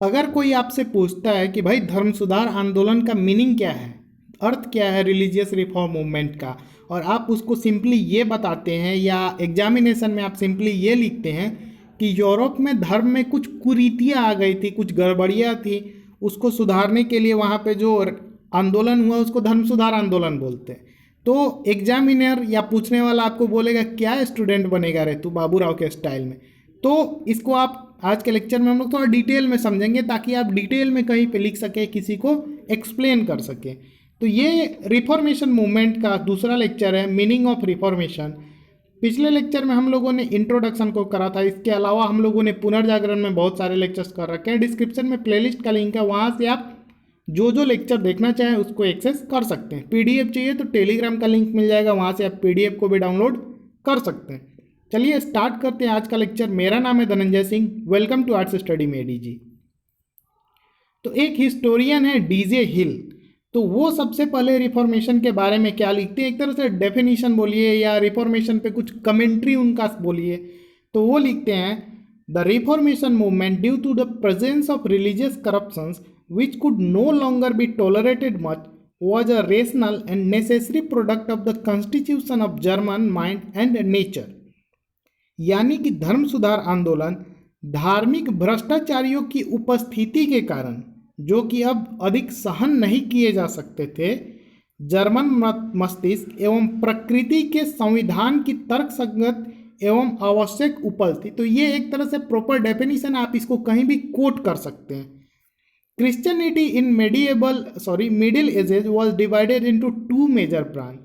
अगर कोई आपसे पूछता है कि भाई धर्म सुधार आंदोलन का मीनिंग क्या है, अर्थ क्या है रिलीजियस रिफॉर्म मूवमेंट का, और आप उसको सिंपली ये बताते हैं या एग्जामिनेशन में आप सिंपली ये लिखते हैं कि यूरोप में धर्म में कुछ कुरीतियाँ आ गई थी, कुछ गड़बड़ियाँ थी, उसको सुधारने के लिए वहाँ पे जो आंदोलन हुआ उसको धर्म सुधार आंदोलन बोलते हैं, तो एग्जामिनर या पूछने वाला आपको बोलेगा क्या स्टूडेंट बनेगा रे तू बाबूराव के स्टाइल में। तो इसको आप आज के लेक्चर में हम लोग थोड़ा डिटेल में समझेंगे ताकि आप डिटेल में कहीं पे लिख सके, किसी को एक्सप्लेन कर सके। तो ये रिफॉर्मेशन मूवमेंट का दूसरा लेक्चर है, मीनिंग ऑफ रिफॉर्मेशन। पिछले लेक्चर में हम लोगों ने इंट्रोडक्शन को करा था, इसके अलावा हम लोगों ने पुनर्जागरण में बहुत सारे लेक्चर्स कर रखे हैं। डिस्क्रिप्शन में प्लेलिस्ट का लिंक है, वहाँ से आप जो जो लेक्चर देखना चाहें उसको एक्सेस कर सकते हैं। पीडीएफ चाहिए तो टेलीग्राम का लिंक मिल जाएगा, वहाँ से आप पीडीएफ को भी डाउनलोड कर सकते हैं। चलिए स्टार्ट करते हैं आज का लेक्चर। मेरा नाम है Dhananjay Singh, welcome to arts study में एडीजी। तो एक हिस्टोरियन है डीजे हिल, तो वो सबसे पहले रिफॉर्मेशन के बारे में क्या लिखते हैं, एक तरह से डेफिनेशन बोलिए या रिफॉर्मेशन पे कुछ कमेंट्री उनका बोलिए, तो वो लिखते हैं the reformation movement due to the presence of religious corruptions which could no longer be tolerated much was a rational and necessary product of the constitution of German mind and nature। यानी कि धर्म सुधार आंदोलन धार्मिक भ्रष्टाचारियों की उपस्थिति के कारण, जो कि अब अधिक सहन नहीं किए जा सकते थे, जर्मन मस्तिष्क एवं प्रकृति के संविधान की तर्कसंगत एवं आवश्यक उपल थी। तो ये एक तरह से प्रॉपर डेफिनेशन, आप इसको कहीं भी कोट कर सकते हैं। Christianity in Middle Ages was divided into two major branch।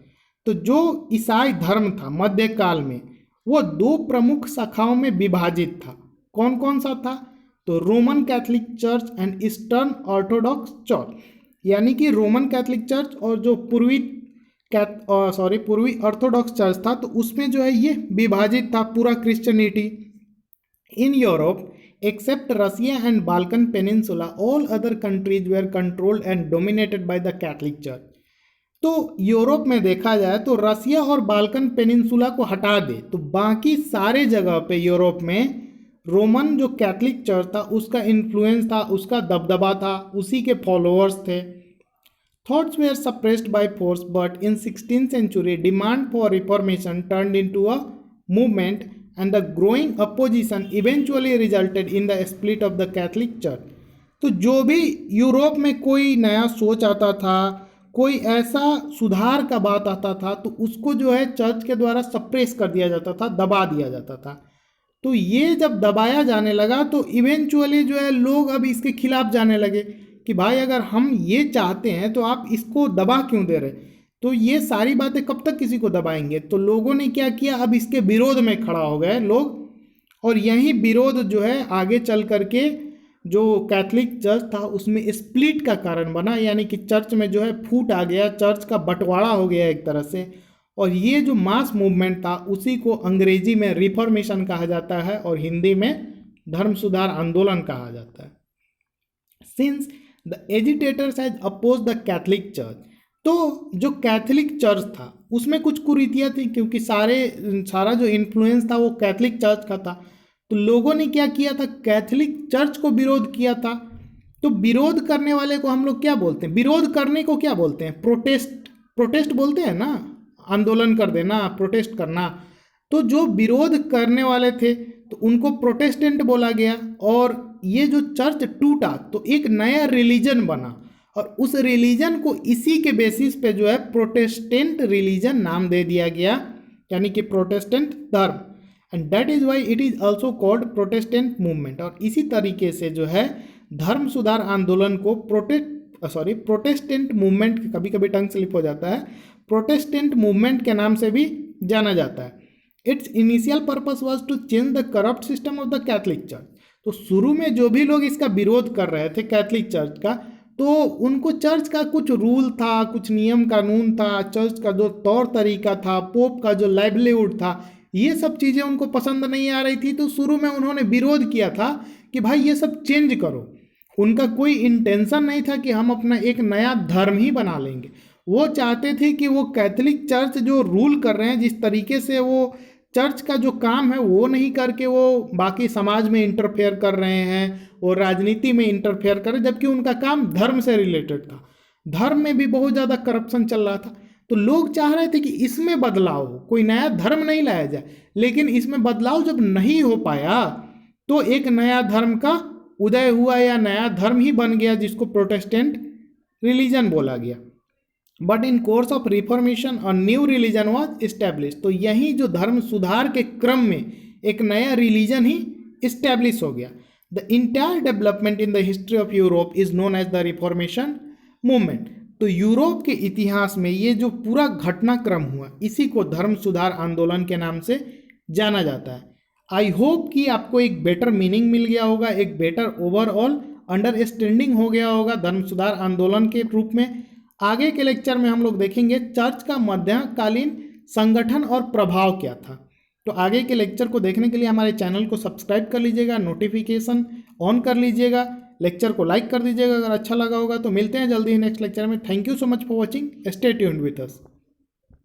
तो जो ईसाई धर्म था मध्यकाल में, वो दो प्रमुख शाखाओं में विभाजित था। कौन कौन सा था? तो Roman Catholic church and eastern Orthodox church, यानी कि रोमन कैथोलिक चर्च और जो पूर्वी ऑर्थोडॉक्स चर्च था, तो उसमें जो है ये विभाजित था पूरा Christianity. In Europe except Russia and Balkan Peninsula, all other countries were controlled and dominated by the Catholic Church। तो यूरोप में देखा जाए तो रसिया और बाल्कन पेनिनसुला को हटा दे तो बाकी सारे जगह पे यूरोप में रोमन जो कैथलिक चर्च था उसका इन्फ्लुएंस था, उसका दबदबा था, उसी के फॉलोअर्स थे। Thoughts were suppressed by force, but in 16th century demand for reformation turned into a movement and the growing opposition eventually resulted in the split of the Catholic Church। तो जो भी यूरोप में कोई नया सोच आता था, कोई ऐसा सुधार का बात आता था, तो उसको जो है चर्च के द्वारा सप्रेस कर दिया जाता था, दबा दिया जाता था। तो ये जब दबाया जाने लगा तो इवेंचुअली जो है लोग अब इसके खिलाफ जाने लगे कि भाई अगर हम ये चाहते हैं तो आप इसको दबा क्यों दे रहे। तो ये सारी बातें कब तक किसी को दबाएंगे, तो लोगों ने क्या किया, अब इसके विरोध में खड़ा हो गए लोग, और यही विरोध जो है आगे चल करके जो कैथलिक चर्च था उसमें स्प्लिट का कारण बना, यानी कि चर्च में जो है फूट आ गया, चर्च का बंटवारा हो गया एक तरह से। और ये जो मास मूवमेंट था उसी को अंग्रेजी में रिफॉर्मेशन कहा जाता है और हिंदी में धर्म सुधार आंदोलन कहा जाता है। Since the agitators has oppose the Catholic church, तो जो कैथलिक चर्च था उसमें कुछ कुरीतियाँ थी, क्योंकि सारा जो इन्फ्लुएंस था वो कैथलिक चर्च का था। तो लोगों ने क्या किया था, कैथलिक चर्च को विरोध किया था। तो विरोध करने वाले को हम लोग क्या बोलते हैं, विरोध करने को क्या बोलते हैं, प्रोटेस्ट बोलते हैं ना, आंदोलन कर देना, प्रोटेस्ट करना। तो जो विरोध करने वाले थे तो उनको प्रोटेस्टेंट बोला गया, और ये जो चर्च टूटा तो एक नया रिलीजन बना, और उस रिलीजन को इसी के बेसिस पे जो है प्रोटेस्टेंट रिलीजन नाम दे दिया गया, यानी कि प्रोटेस्टेंट धर्म। And that is why it is also called Protestant movement. और इसी तरीके से जो है धर्म सुधार आंदोलन को प्रोटेस्टेंट मूवमेंट, कभी कभी टंग स्लिप हो जाता है, प्रोटेस्टेंट मूवमेंट के नाम से भी जाना जाता है। Its initial purpose was to change the corrupt system of the Catholic church. तो शुरू में जो भी लोग इसका विरोध कर रहे थे कैथलिक चर्च का, तो उनको चर्च का कुछ रूल था, कुछ नियम कानून था, चर्च का जो तौर तरीका था, पोप का जो लाइवलीहुड था, ये सब चीज़ें उनको पसंद नहीं आ रही थी। तो शुरू में उन्होंने विरोध किया था कि भाई ये सब चेंज करो। उनका कोई इंटेंशन नहीं था कि हम अपना एक नया धर्म ही बना लेंगे। वो चाहते थे कि वो कैथलिक चर्च जो रूल कर रहे हैं, जिस तरीके से वो चर्च का जो काम है वो नहीं करके वो बाकी समाज में इंटरफेयर कर रहे हैं, वो राजनीति में इंटरफेयर कर रहे, जबकि उनका काम धर्म से रिलेटेड था। धर्म में भी बहुत ज़्यादा करप्शन चल रहा था। तो लोग चाह रहे थे कि इसमें बदलाव हो, कोई नया धर्म नहीं लाया जाए। लेकिन इसमें बदलाव जब नहीं हो पाया तो एक नया धर्म का उदय हुआ, या नया धर्म ही बन गया जिसको प्रोटेस्टेंट रिलीजन बोला गया। But in course of reformation a new religion was establish. तो यही जो धर्म सुधार के क्रम में एक नया रिलीजन ही इस्टेब्लिश हो गया। The entire development in the history of Europe is known as the reformation movement. तो यूरोप के इतिहास में ये जो पूरा घटनाक्रम हुआ, इसी को धर्म सुधार आंदोलन के नाम से जाना जाता है। आई होप कि आपको एक बेटर मीनिंग मिल गया होगा, एक बेटर ओवरऑल अंडरस्टैंडिंग हो गया होगा धर्म सुधार आंदोलन के रूप में। आगे के लेक्चर में हम लोग देखेंगे चर्च का मध्यकालीन संगठन और प्रभाव क्या था। तो आगे के लेक्चर को देखने के लिए हमारे चैनल को सब्सक्राइब कर लीजिएगा, नोटिफिकेशन ऑन कर लीजिएगा, लेक्चर को लाइक कर दीजिएगा अगर अच्छा लगा होगा। तो मिलते हैं जल्दी ही नेक्स्ट लेक्चर में। Thank you so much for watching, stay tuned with us.